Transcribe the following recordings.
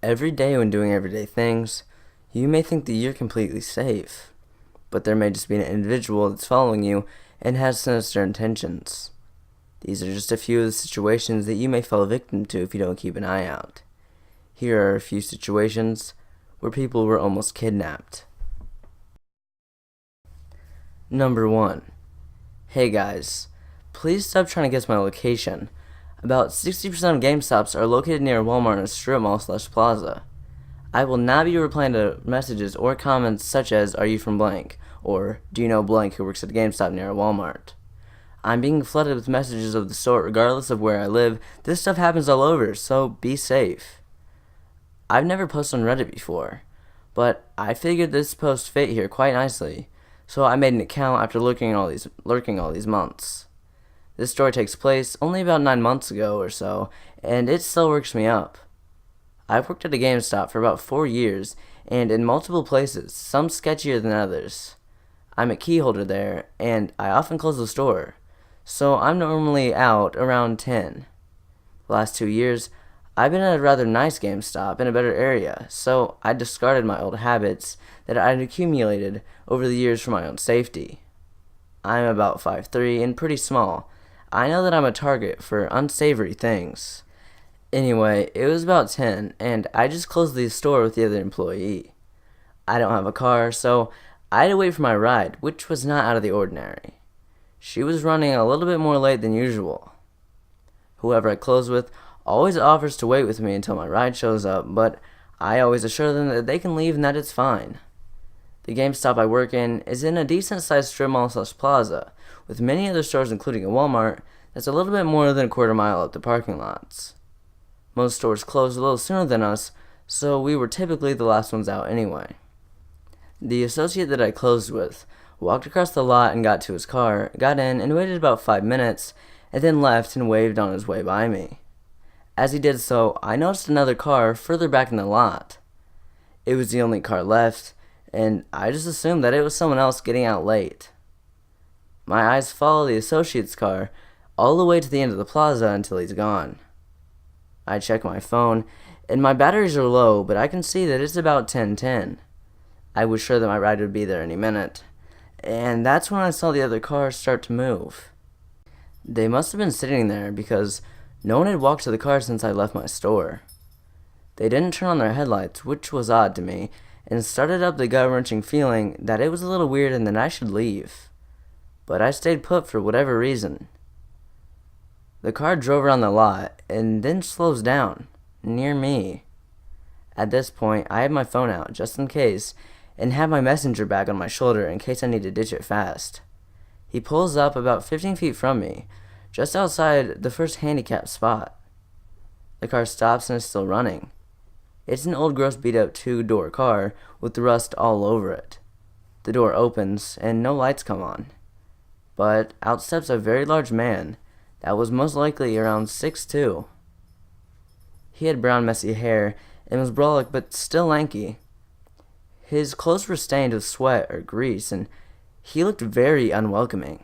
Every day when doing everyday things, you may think that you're completely safe, but there may just be an individual that's following you and has sinister intentions. These are just a few of the situations that you may fall victim to if you don't keep an eye out. Here are a few situations where people were almost kidnapped. Number 1. Hey guys, please stop trying to guess my location. About 60% of GameStops are located near Walmart and a strip mall/plaza. I will not be replying to messages or comments such as, "Are you from blank?" or "Do you know blank who works at a GameStop near a Walmart?" I'm being flooded with messages of the sort regardless of where I live. This stuff happens all over, so be safe. I've never posted on Reddit before, but I figured this post fit here quite nicely, so I made an account after lurking all these months. This story takes place only about 9 months ago or so, and it still works me up. I've worked at a GameStop for about 4 years, and in multiple places, some sketchier than others. I'm a key holder there, and I often close the store, so I'm normally out around 10. The last 2 years, I've been at a rather nice GameStop in a better area, so I discarded my old habits that I'd accumulated over the years for my own safety. I'm about 5'3" and pretty small. I know that I'm a target for unsavory things. Anyway, it was about 10, and I just closed the store with the other employee. I don't have a car, so I had to wait for my ride, which was not out of the ordinary. She was running a little bit more late than usual. Whoever I close with always offers to wait with me until my ride shows up, but I always assure them that they can leave and that it's fine. The GameStop I work in is in a decent-sized strip mall/plaza, with many other stores including a Walmart that's a little bit more than a quarter mile up the parking lots. Most stores close a little sooner than us, so we were typically the last ones out anyway. The associate that I closed with walked across the lot and got to his car, got in and waited about 5 minutes, and then left and waved on his way by me. As he did so, I noticed another car further back in the lot. It was the only car left, and I just assumed that it was someone else getting out late. My eyes follow the associate's car all the way to the end of the plaza until he's gone. I check my phone, and my batteries are low, but I can see that it's about 10:10. I was sure that my ride would be there any minute, and that's when I saw the other cars start to move. They must have been sitting there because no one had walked to the car since I left my store. They didn't turn on their headlights, which was odd to me, and started up the gut-wrenching feeling that it was a little weird and that I should leave. But I stayed put for whatever reason. The car drove around the lot and then slows down, near me. At this point, I had my phone out, just in case, and had my messenger bag on my shoulder in case I need to ditch it fast. He pulls up about 15 feet from me, just outside the first handicap spot. The car stops and is still running. It's an old, gross, beat-up 2-door car with rust all over it. The door opens, and no lights come on. But out steps a very large man that was most likely around 6'2". He had brown, messy hair and was brolic but still lanky. His clothes were stained with sweat or grease, and he looked very unwelcoming.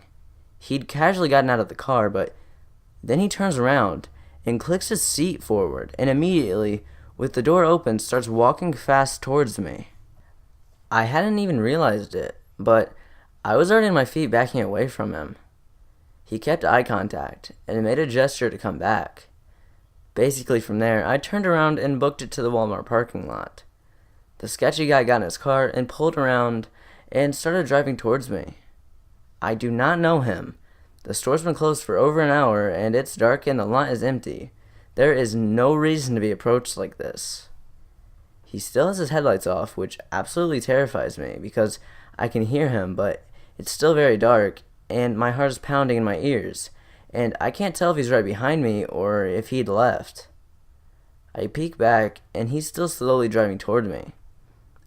He'd casually gotten out of the car, but then he turns around and clicks his seat forward, and immediately, with the door open, starts walking fast towards me. I hadn't even realized it, but I was already on my feet backing away from him. He kept eye contact and made a gesture to come back. Basically from there, I turned around and booked it to the Walmart parking lot. The sketchy guy got in his car and pulled around and started driving towards me. I do not know him. The store's been closed for over an hour and it's dark and the lot is empty. There is no reason to be approached like this. He still has his headlights off, which absolutely terrifies me because I can hear him, but it's still very dark and my heart is pounding in my ears, and I can't tell if he's right behind me or if he'd left. I peek back and he's still slowly driving toward me.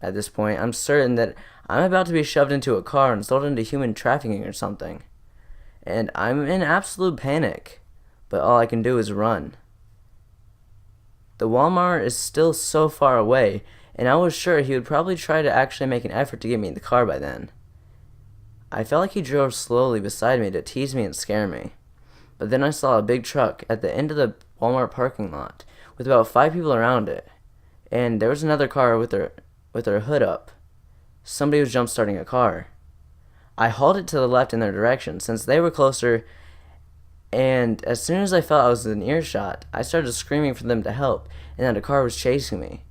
At this point, I'm certain that I'm about to be shoved into a car and sold into human trafficking or something. And I'm in absolute panic, but all I can do is run. The Walmart is still so far away, and I was sure he would probably try to actually make an effort to get me in the car by then. I felt like he drove slowly beside me to tease me and scare me. But then I saw a big truck at the end of the Walmart parking lot with about 5 people around it. and there was another car with her hood up. Somebody was jump starting a car. I halted to the left in their direction since they were closer, and as soon as I felt I was in earshot, I started screaming for them to help and that a car was chasing me.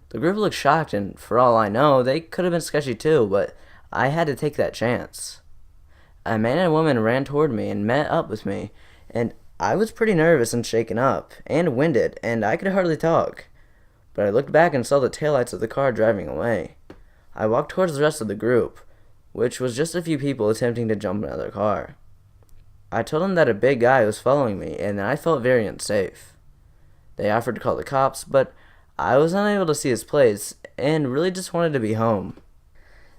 The group looked shocked, and for all I know, they could have been sketchy too, but I had to take that chance. A man and a woman ran toward me and met up with me, and I was pretty nervous and shaken up, and winded, and I could hardly talk. But I looked back and saw the taillights of the car driving away. I walked towards the rest of the group, which was just a few people attempting to jump another car. I told them that a big guy was following me, and that I felt very unsafe. They offered to call the cops, but I was unable to see his place, and really just wanted to be home.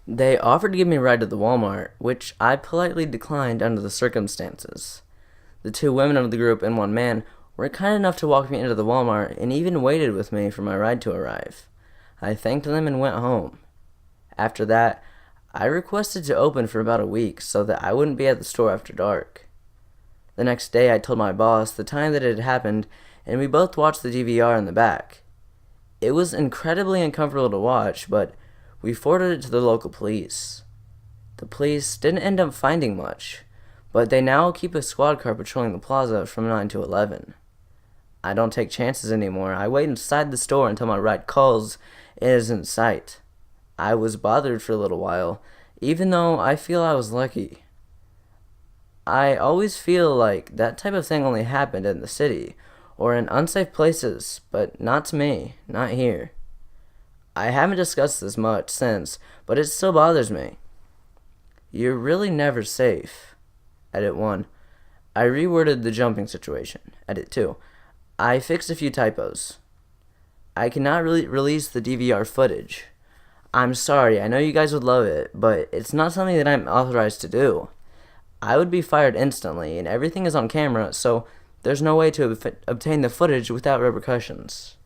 They offered to give me a ride to the Walmart, which I politely declined under the circumstances. The two women of the group and one man were kind enough to walk me into the Walmart and even waited with me for my ride to arrive. I thanked them and went home. After that, I requested to open for about a week so that I wouldn't be at the store after dark. The next day I told my boss the time that it had happened, and we both watched the DVR in the back. It was incredibly uncomfortable to watch, but we forwarded it to the local police. The police didn't end up finding much, but they now keep a squad car patrolling the plaza from 9 to 11. I don't take chances anymore. I wait inside the store until my ride calls and is in sight. I was bothered for a little while, even though I feel I was lucky. I always feel like that type of thing only happened in the city or in unsafe places, but not to me, not here. I haven't discussed this much since, but it still bothers me. You're really never safe. Edit 1. I reworded the jumping situation. Edit 2. I fixed a few typos. I cannot release the DVR footage. I'm sorry, I know you guys would love it, but it's not something that I'm authorized to do. I would be fired instantly, and everything is on camera, so there's no way to obtain the footage without repercussions.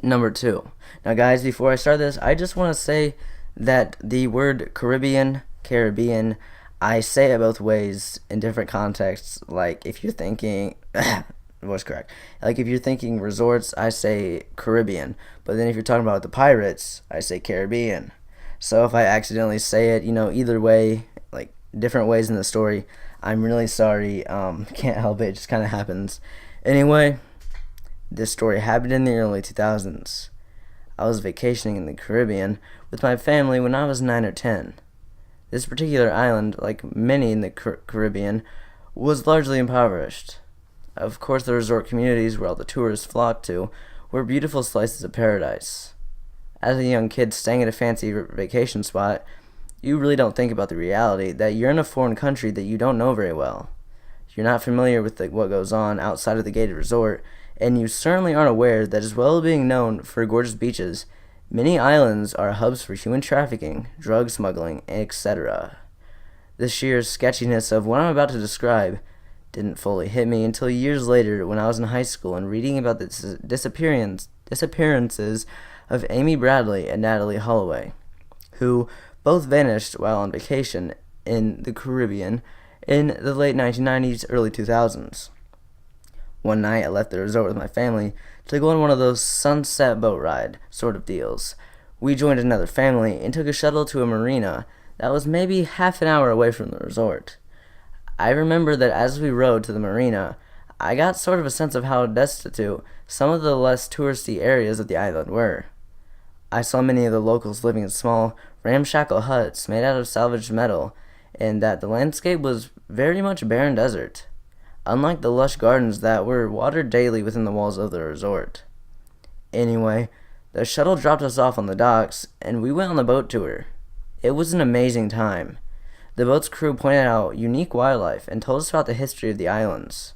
Number 2. Now guys, before I start this, I just want to say that the word Caribbean, I say it both ways in different contexts. Like if you're thinking, was correct. Like if you're thinking resorts, I say Caribbean. But then if you're talking about the pirates, I say Caribbean. So if I accidentally say it, either way, like different ways in the story, I'm really sorry. Can't help it. It just kind of happens. Anyway, this story happened in the early 2000s. I was vacationing in the Caribbean with my family when I was 9 or 10. This particular island, like many in the Caribbean, was largely impoverished. Of course, the resort communities where all the tourists flocked to were beautiful slices of paradise. As a young kid staying at a fancy vacation spot, you really don't think about the reality that you're in a foreign country that you don't know very well. You're not familiar with what goes on outside of the gated resort, and you certainly aren't aware that as well as being known for gorgeous beaches, many islands are hubs for human trafficking, drug smuggling, etc. The sheer sketchiness of what I'm about to describe didn't fully hit me until years later when I was in high school and reading about the disappearances of Amy Bradley and Natalie Holloway, who both vanished while on vacation in the Caribbean in the late 1990s, early 2000s. One night I left the resort with my family to go on one of those sunset boat ride sort of deals. We joined another family and took a shuttle to a marina that was maybe half an hour away from the resort. I remember that as we rode to the marina, I got sort of a sense of how destitute some of the less touristy areas of the island were. I saw many of the locals living in small, ramshackle huts made out of salvaged metal, and that the landscape was very much barren desert, unlike the lush gardens that were watered daily within the walls of the resort. Anyway, the shuttle dropped us off on the docks, and we went on the boat tour. It was an amazing time. The boat's crew pointed out unique wildlife and told us about the history of the islands.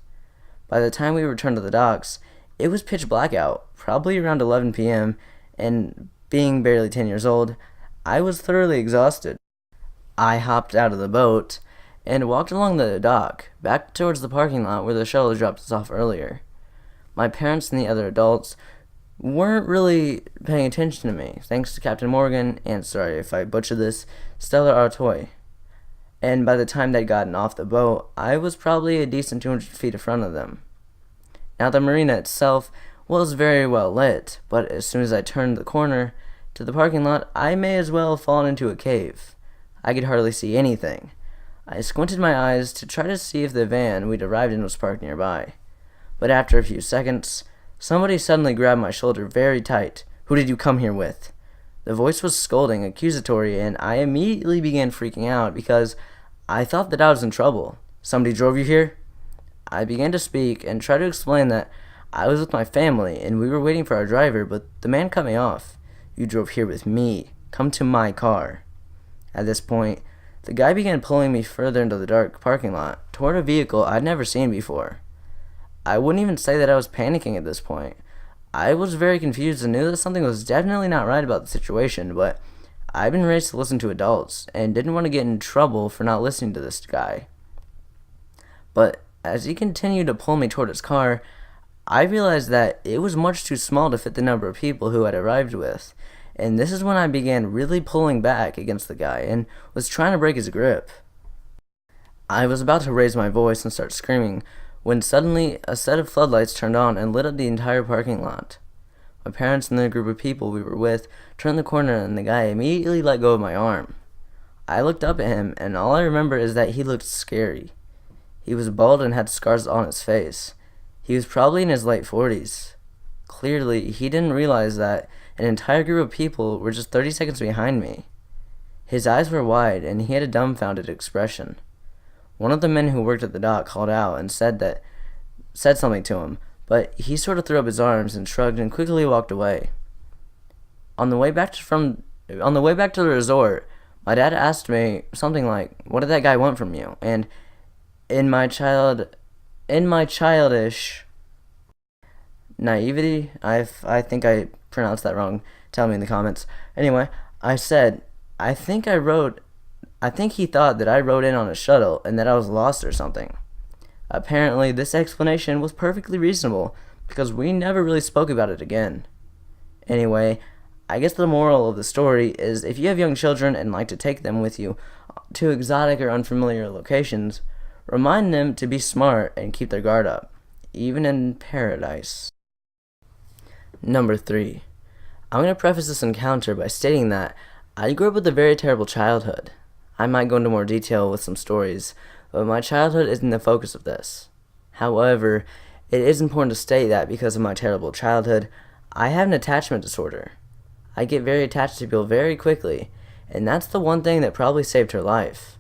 By the time we returned to the docks, it was pitch black out, probably around 11 p.m., and being barely 10 years old, I was thoroughly exhausted. I hopped out of the boat and walked along the dock, back towards the parking lot where the shuttle dropped us off earlier. My parents and the other adults weren't really paying attention to me, thanks to Captain Morgan and, sorry if I butcher this, Stella Artois. And by the time they'd gotten off the boat, I was probably a decent 200 feet in front of them. Now the marina itself was very well lit, but as soon as I turned the corner to the parking lot, I may as well have fallen into a cave. I could hardly see anything. I squinted my eyes to try to see if the van we'd arrived in was parked nearby. But after a few seconds, somebody suddenly grabbed my shoulder very tight. "Who did you come here with?" The voice was scolding, accusatory, and I immediately began freaking out because I thought that I was in trouble. "Somebody drove you here?" I began to speak and try to explain that I was with my family and we were waiting for our driver, but the man cut me off. "You drove here with me. Come to my car." At this point, the guy began pulling me further into the dark parking lot, toward a vehicle I'd never seen before. I wouldn't even say that I was panicking at this point. I was very confused and knew that something was definitely not right about the situation, but I'd been raised to listen to adults and didn't want to get in trouble for not listening to this guy. But as he continued to pull me toward his car, I realized that it was much too small to fit the number of people who I'd arrived with, and this is when I began really pulling back against the guy and was trying to break his grip. I was about to raise my voice and start screaming when suddenly a set of floodlights turned on and lit up the entire parking lot. My parents and the group of people we were with turned the corner and the guy immediately let go of my arm. I looked up at him and all I remember is that he looked scary. He was bald and had scars on his face. He was probably in his late 40s. Clearly, he didn't realize that an entire group of people were just 30 seconds behind me. His eyes were wide and he had a dumbfounded expression. One of the men who worked at the dock called out and said something to him, but he sort of threw up his arms and shrugged and quickly walked away. On the way back to the resort, my dad asked me something like, "What did that guy want from you?" And in my childish naivety, I think I pronounced that wrong. Tell me in the comments. Anyway, I said, I think he thought that I rode in on a shuttle and that I was lost or something. Apparently, this explanation was perfectly reasonable because we never really spoke about it again. Anyway, I guess the moral of the story is if you have young children and like to take them with you to exotic or unfamiliar locations, remind them to be smart and keep their guard up, even in paradise. Number 3. I'm going to preface this encounter by stating that I grew up with a very terrible childhood. I might go into more detail with some stories, but my childhood isn't the focus of this. However, it is important to state that because of my terrible childhood, I have an attachment disorder. I get very attached to people very quickly, and that's the one thing that probably saved her life.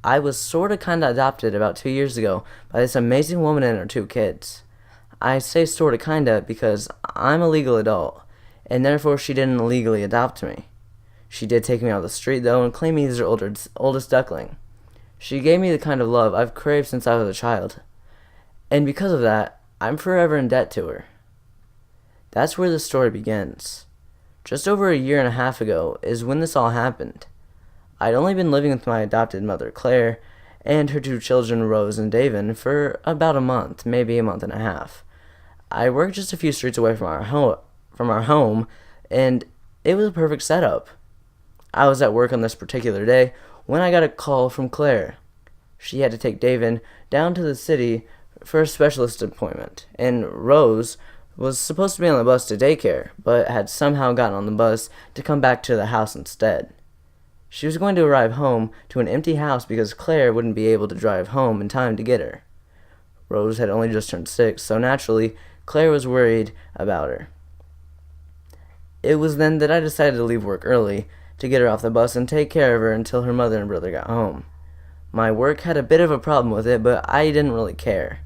I was sorta kinda adopted about 2 years ago by this amazing woman and her 2 kids. I say sorta kinda because I'm a legal adult, and therefore she didn't legally adopt me. She did take me out of the street though and claim me as her oldest duckling. She gave me the kind of love I've craved since I was a child. And because of that, I'm forever in debt to her. That's where the story begins. Just over a year and a half ago is when this all happened. I'd only been living with my adopted mother, Claire, and her 2 children, Rose and David, for about a month, maybe a month and a half. I worked just a few streets away from our home, and it was a perfect setup. I was at work on this particular day when I got a call from Claire. She had to take David down to the city for a specialist appointment, and Rose was supposed to be on the bus to daycare, but had somehow gotten on the bus to come back to the house instead. She was going to arrive home to an empty house because Claire wouldn't be able to drive home in time to get her. Rose had only just turned 6, so naturally, Claire was worried about her. It was then that I decided to leave work early to get her off the bus and take care of her until her mother and brother got home. My work had a bit of a problem with it, but I didn't really care.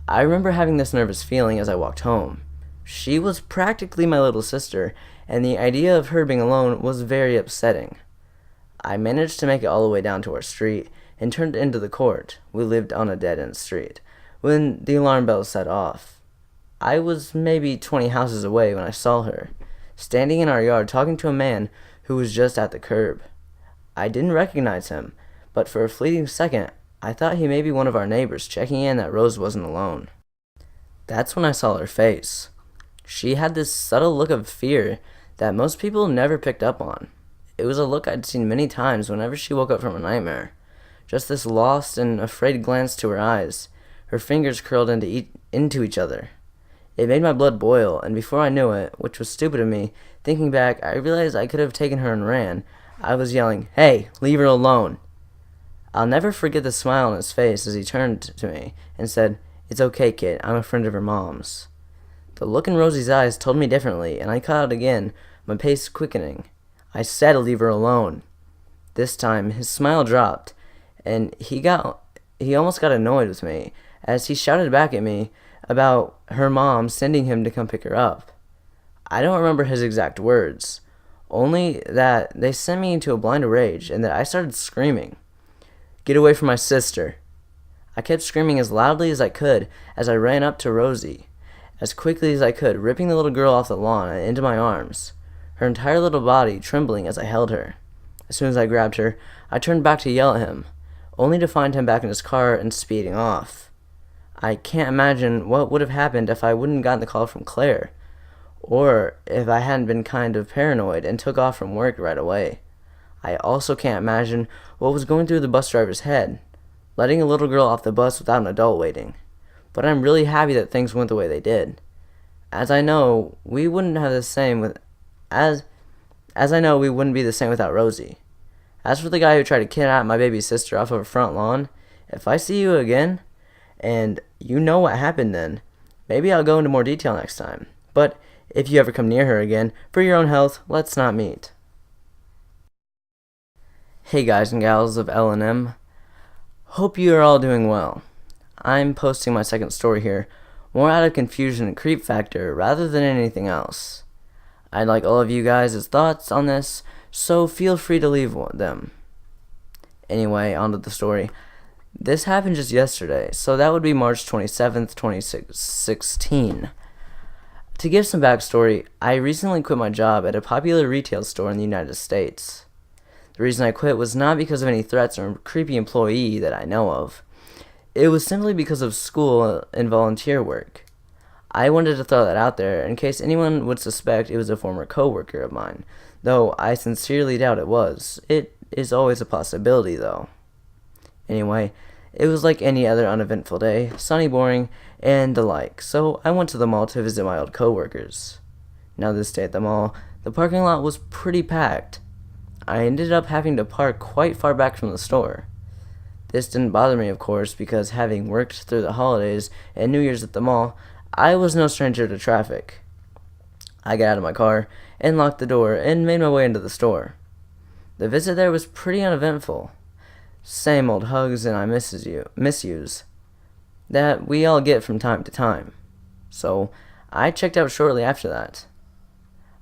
I remember having this nervous feeling as I walked home. She was practically my little sister, and the idea of her being alone was very upsetting. I managed to make it all the way down to our street and turned into the court. We lived on a dead-end street when the alarm bell set off. I was maybe 20 houses away when I saw her, standing in our yard talking to a man who was just at the curb. I didn't recognize him, but for a fleeting second, I thought he may be one of our neighbors checking in that Rose wasn't alone. That's when I saw her face. She had this subtle look of fear that most people never picked up on. It was a look I'd seen many times whenever she woke up from a nightmare. Just this lost and afraid glance to her eyes, her fingers curled into each other. It made my blood boil, and before I knew it, which was stupid of me, thinking back, I realized I could have taken her and ran. I was yelling, "Hey, leave her alone!" I'll never forget the smile on his face as he turned to me and said, "It's okay, kid. I'm a friend of her mom's." The look in Rosie's eyes told me differently, and I caught out again, my pace quickening. I said leave her alone. This time, his smile dropped, and he almost got annoyed with me as he shouted back at me about her mom sending him to come pick her up. I don't remember his exact words, only that they sent me into a blind rage and that I started screaming, "Get away from my sister!" I kept screaming as loudly as I could as I ran up to Rosie, as quickly as I could, ripping the little girl off the lawn and into my arms, her entire little body trembling as I held her. As soon as I grabbed her, I turned back to yell at him, only to find him back in his car and speeding off. I can't imagine what would have happened if I wouldn't gotten the call from Claire, or if I hadn't been kind of paranoid and took off from work right away. I also can't imagine what was going through the bus driver's head, letting a little girl off the bus without an adult waiting. But I'm really happy that things went the way they did. As I know, we wouldn't be the same without Rosie. As for the guy who tried to kidnap my baby sister off of a front lawn, if I see you again, and you know what happened then, maybe I'll go into more detail next time. But if you ever come near her again, for your own health, let's not meet. Hey guys and gals of L&M. Hope you are all doing well. I'm posting my second story here, more out of confusion and creep factor rather than anything else. I'd like all of you guys' thoughts on this, so feel free to leave them. Anyway, on to the story. This happened just yesterday, so that would be March 27th, 2016. To give some backstory, I recently quit my job at a popular retail store in the United States. The reason I quit was not because of any threats or creepy employee that I know of. It was simply because of school and volunteer work. I wanted to throw that out there in case anyone would suspect it was a former coworker of mine, though I sincerely doubt it was. It is always a possibility, though. Anyway, it was like any other uneventful day, sunny, boring, and the like, so I went to the mall to visit my old coworkers. Now this day at the mall, the parking lot was pretty packed. I ended up having to park quite far back from the store. This didn't bother me, of course, because having worked through the holidays and New Year's at the mall, I was no stranger to traffic. I got out of my car and locked the door and made my way into the store. The visit there was pretty uneventful. Same old hugs and I misuse that we all get from time to time. So I checked out shortly after that.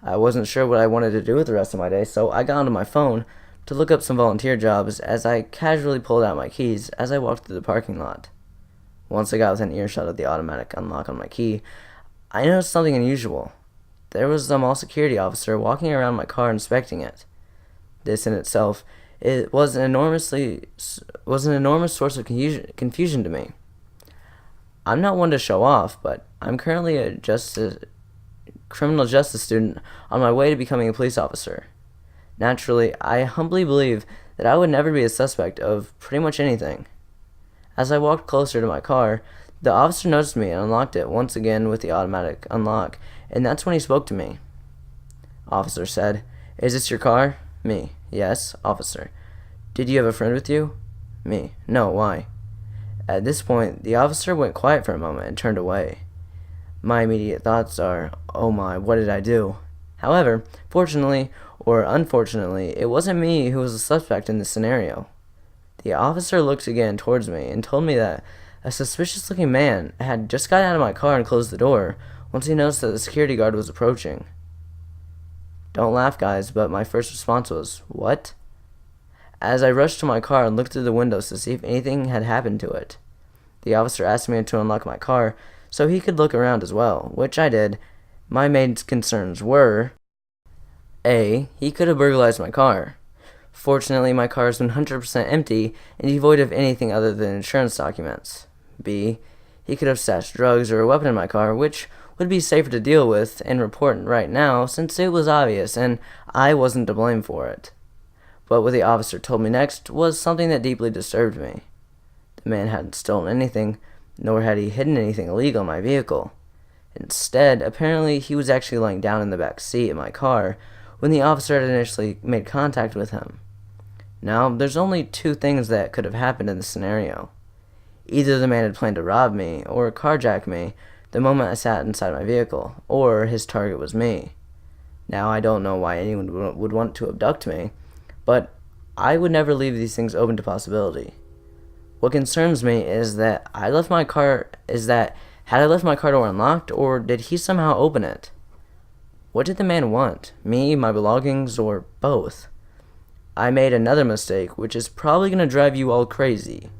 I wasn't sure what I wanted to do with the rest of my day, so I got onto my phone to look up some volunteer jobs as I casually pulled out my keys as I walked through the parking lot. Once I got within earshot of the automatic unlock on my key, I noticed something unusual. There was a mall security officer walking around my car inspecting it. This in itself was an enormous source of confusion to me. I'm not one to show off, but I'm currently a criminal justice student on my way to becoming a police officer. Naturally, I humbly believe that I would never be a suspect of pretty much anything. As I walked closer to my car, the officer noticed me and unlocked it once again with the automatic unlock, and that's when he spoke to me. Officer said, "Is this your car?" Me, "Yes." Officer, "Did you have a friend with you?" Me, "No, why?" At this point, the officer went quiet for a moment and turned away. My immediate thoughts are, oh my, what did I do? However, fortunately or unfortunately, it wasn't me who was the suspect in this scenario. The officer looked again towards me and told me that a suspicious-looking man had just gotten out of my car and closed the door once he noticed that the security guard was approaching. Don't laugh, guys, but my first response was, "What?" As I rushed to my car and looked through the windows to see if anything had happened to it. The officer asked me to unlock my car so he could look around as well, which I did. My main concerns were: A, he could have burglarized my car. Fortunately, my car is 100% empty and devoid of anything other than insurance documents. B, he could have stashed drugs or a weapon in my car, which would be safer to deal with and report right now since it was obvious and I wasn't to blame for it. But what the officer told me next was something that deeply disturbed me. The man hadn't stolen anything, nor had he hidden anything illegal in my vehicle. Instead, apparently he was actually lying down in the back seat of my car when the officer had initially made contact with him. Now, there's only two things that could have happened in this scenario. Either the man had planned to rob me or carjack me the moment I sat inside my vehicle, or his target was me. Now, I don't know why anyone would want to abduct me, but I would never leave these things open to possibility. What concerns me is that had I left my car door unlocked, or did he somehow open it? What did the man want? Me, my belongings, or both? I made another mistake, which is probably going to drive you all crazy.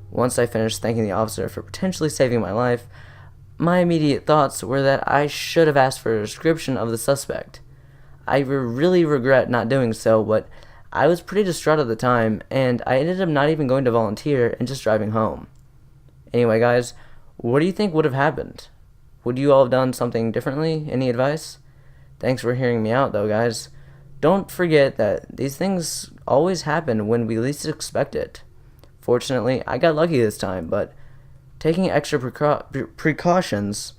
Once I finished thanking the officer for potentially saving my life, my immediate thoughts were that I should have asked for a description of the suspect. I really regret not doing so, but I was pretty distraught at the time, and I ended up not even going to volunteer and just driving home. Anyway, guys, what do you think would have happened? Would you all have done something differently? Any advice? Thanks for hearing me out, though, guys. Don't forget that these things always happen when we least expect it. Fortunately, I got lucky this time, but taking extra precautions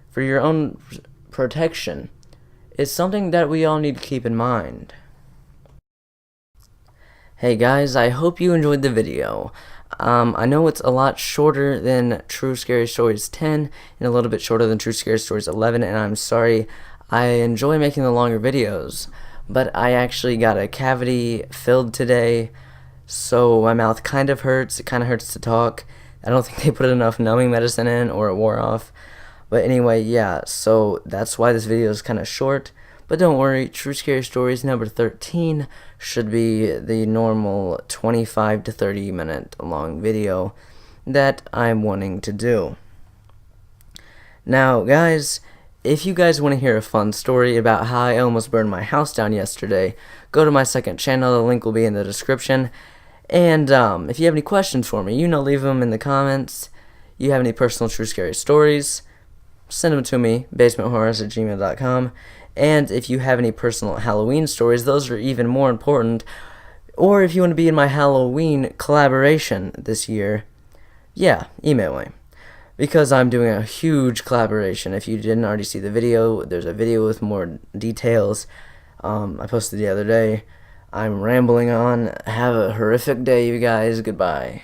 for your own protection is something that we all need to keep in mind. Hey guys, I hope you enjoyed the video. I know it's a lot shorter than True Scary Stories 10 and a little bit shorter than True Scary Stories 11, and I'm sorry. I enjoy making the longer videos, but I actually got a cavity filled today, so my mouth kind of hurts. It kind of hurts to talk. I don't think they put enough numbing medicine in, or it wore off. But anyway, yeah, so that's why this video is kind of short. But don't worry, True Scary Stories number 13 should be the normal 25 to 30 minute long video that I'm wanting to do. Now, guys, if you guys want to hear a fun story about how I almost burned my house down yesterday, go to my second channel. The link will be in the description. And if you have any questions for me, leave them in the comments. You have any personal True Scary Stories, send them to me, basementhorrors@gmail.com. And if you have any personal Halloween stories, those are even more important. Or if you want to be in my Halloween collaboration this year, yeah, email me. Because I'm doing a huge collaboration. If you didn't already see the video, there's a video with more details I posted the other day. I'm rambling on. Have a horrific day, you guys. Goodbye.